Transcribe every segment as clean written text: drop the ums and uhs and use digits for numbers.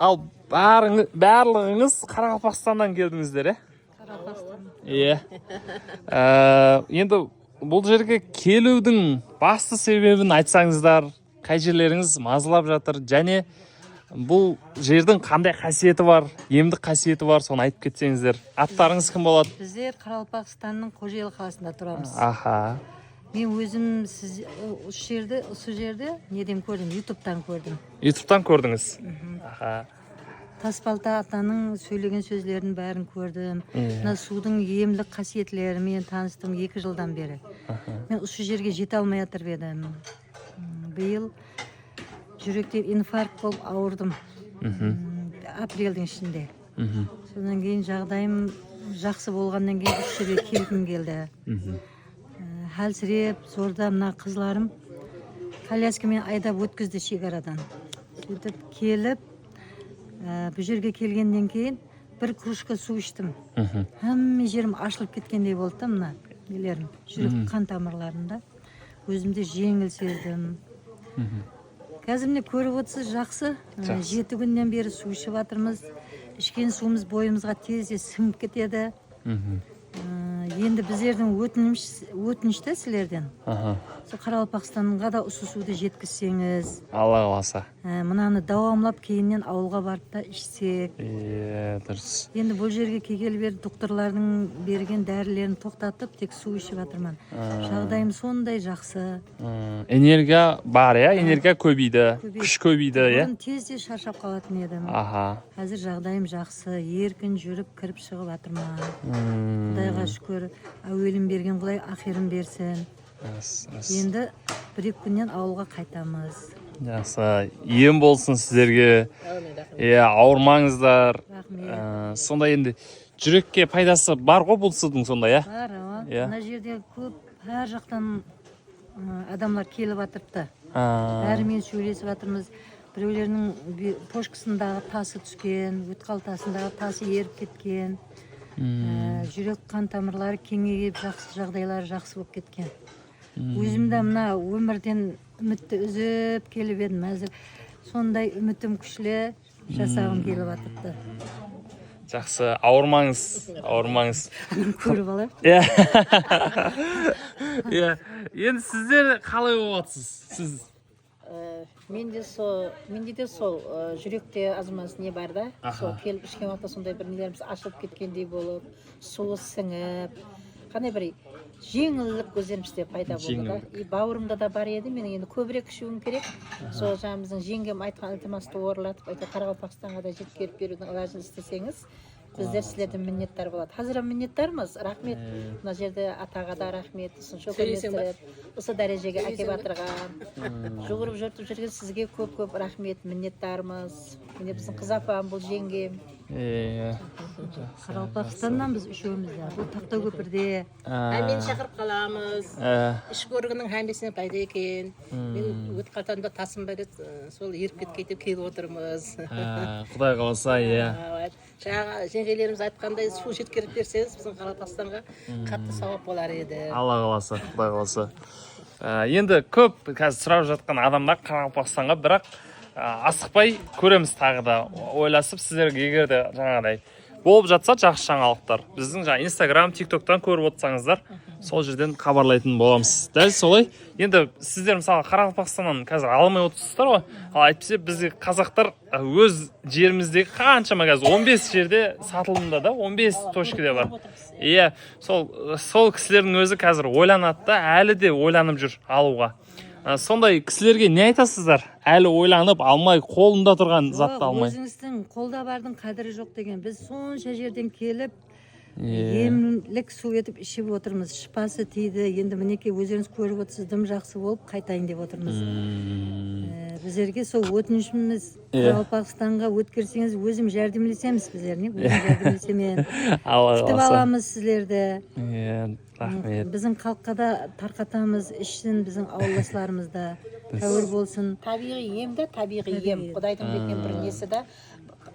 Ал барлығыңыз Қарақалпақстаннан келдіңіздер, Қарақалпақстан. Иә. Енді бұл жерге келудің басты себебін айтсаңыздар, қай жерлеріңіз мазалап жатыр, және бұл жердің қандай қасиеті бар, емдік қасиеті бар, соны айтып кетсеңіздер. Аттарыңыз кім болады? Біздер Қарақалпақстанның Қожайыл қаласында тұрамыз. Аха. Мен өзім осы жерде неден көрдім, ютубтан көрдім. Ютубтан көрдіңіз? Аха. Тасбалта атаның сөйлеген сөздерін бәрін көрдім. Мына судың емдік қасиетлерімен таныстым 2 жылдан бері. Мен осы жерге жете алмай жатыр едім. Биыл жүректе инфаркт болып ауырдым. Апрелдің ішінде. Содан кейін жағдайым жақсы болғаннан кейін осы жерге келгім келді. Әлсіреп, зорда мына қызларым коляскамен айдап өткізді шекарадан. Сөйтіп келіп, бұл жерге келгеннен кейін бір кружка су іштім. Әмме жерім ашылып кеткендей болды, мына нелерім, жүрек қан тамырларында. Өзімді жеңіл сездім. Қазір міне көріп отырсыз, жақсы. 7 күннен бері су ішіп жатырмыз. Ішкен суымыз бойымызға тез сіңіп кетеді. Енді біздердің өтінішті сілерден. Қарақалпақстанға да осы суды жеткізсеңіз. Алла қаласа. Мынаны давамлап кейіннен ауылға барып та ішсек. Дұрыс. Енді бұл жерге келгелі бері докторлардың берген дәрілерін тоқтатып, тек су ішіп жатырмын. Жағдайым сондай жақсы. Энергия бар, энергия көбейді, күш көбейді, Бұрын тезде шаршап қалатын едім. Қазір жағдайым жақсы, еркін жүріп кіріп шығып жатырмын. Құдайға шүкір, әуелін берген Құдай ақырын берсін. Енді 1-2 күннен ауылға қайтамыз. Жақсы, ем болсын сіздерге. Ауырмаңыздар. Сонда енді жүрекке пайдасы бар ғой бұл судың сонда, Бар, мына жерде көп әр жақтан адамлар келіп жатырыпты. Бәрімен сөйлесіп жатырмыз. Біреулерінің пошкасындағы тасы түскен, өт қалтасындағы тасы еріп кеткен. Жүрек қан тамырлары кеңейіп, жағдайлары жақсы болып кеткен. Өзімді мына өмірден үмітті үзіп келіп едім. Әзір сондай үмітім күшлі, жасағым келіп жатыпты. Жақсы, ауырмаңыз. Көріп алайық. Енді сіздер қалай боласыз? Менде де сол жүректе азамат не бар да. Сол келіп ішкен уақытта сондай бір нелеріміз ашылып кеткендей болып, суы сіңіп, қандай бір жеңілдік көздерімізде пайда болды да. Бауырымда да бар еді, мен енді көбірек ішуім керек. Сол жаңымыздың жеңгем айтқан ілтимасты орындатып, Қарақалпақстанға да жеткізіп берудің ылажын істесеңіз, біздер сіздерден миннеттар болады. Қазір миннеттармыз, рахмет. Мына жерде атаға да рахмет. Осы дәрежеге әкеп жатырған. Жүгіріп жүрген сізге көп рахмет, миннеттармыз. Міне біздің қыз апам, бұл жеңгем. Қарақалпақстаннан біз үшеуміз де. Бұл Тақтакөпірде. Мені шақырып қаламыз. Іш көрігінің хәмбесіне пайда екен. Мен өт қалтамда тасым бар еді, сол еріп кеткейтіп келіп отырмыз. Құдай қаласа, Жаңа жеңгелеріміз айтқандай су жеткізіп берсеңіз, біздің Қарақалпақстанға қатты сауап болар еді. Алла қаласа, Құдай қаласа. Енді көп қазір сұрап жатқан адамдар Қарақалпақстанға, бірақ асықпай көреміз тағы да. Ойласып сіздерге егер де жаңағыдай болып жатса жақсы жаңалықтар. Біздің жаңа Instagram, TikTok'тан көріп отырсаңыздар, сол жерден хабарлайтын боламыз. Дәл солай. Енді сіздер мысалы Қарақалпақстаннан қазір алмай отырсыздар ғой. Ал әйтпесе бізде қазақтар өз жеріміздегі қаншама қазір 15 жерде сатылымда да, 15 точкада бар. Сол кісілердің өзі қазір ойланады да, әлі де ойланып жүр алуға. Сондай кісілерге не айтасыздар? Әлі ойланып алмай, қолында тұрған затты алмай. Өзіңіздің қолда бардың қадірі жоқ деген. Біз сонша жерден келіп, емлік су етіп ішіп отырмыз. Шипасы тиді. Енді мінекей өздеріңіз көріп отырсыз, дым жақсы болып қайтайын деп отырмыз. Біздерге сол өтінішіміз Қарақалпақстанға өткерсеңіз, өзім жәрдемлесеміз біздеріне. Өзім жәрдемлесемен. Күтіп аламыз сіздерді. Біздің халыққа да тарқатамыз, ішсін біздің ауылдастарымызда. Тәуір болсын. Табиғи ем де табиғи ем. Құдайдың берген бір несі да.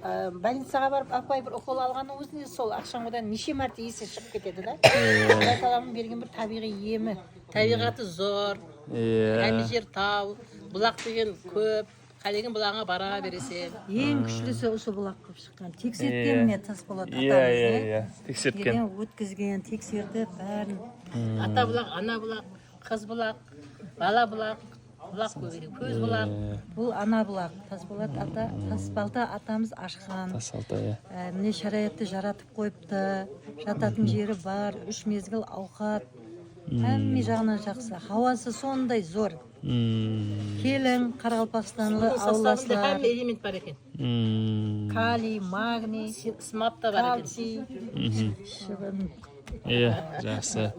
Больницаға барып апай бір укол алғанның өзінде сол ақшамадан неше мәрте есі шығып кетеді да. Құдай тағаланың берген бір табиғи емі. Табиғаты зор, әмі жер тау, бұлақ деген көп, қалеген бұлаңа бара бересен. ең күштісі осы бұлақ қылып шыққан. Тексерткен Иә. міне Тасболат Иә, атамыз, иә, иә. Тексерткен. Келген, өткізген, тексерді, бәрін. Ата бұлақ, ана бұлақ, қыз бұлақ, бала бұлақ, бұлақ көз бұлақ. Бұл ана бұлақ. Тасбалта атамыз ашқан. Тасалта, иә. Міне шариатты жаратып қойыпты. Жататын жері бар, 3 мезгіл ауқат. Әмме жағынан жақсы. Хауасы сондай зор. Келін, Қарақалпақстанлы ауласылар. Әмі элемент бар екен. Калий, магний, Смап та бар екен. кальций, шыбын. Иә, жақсы.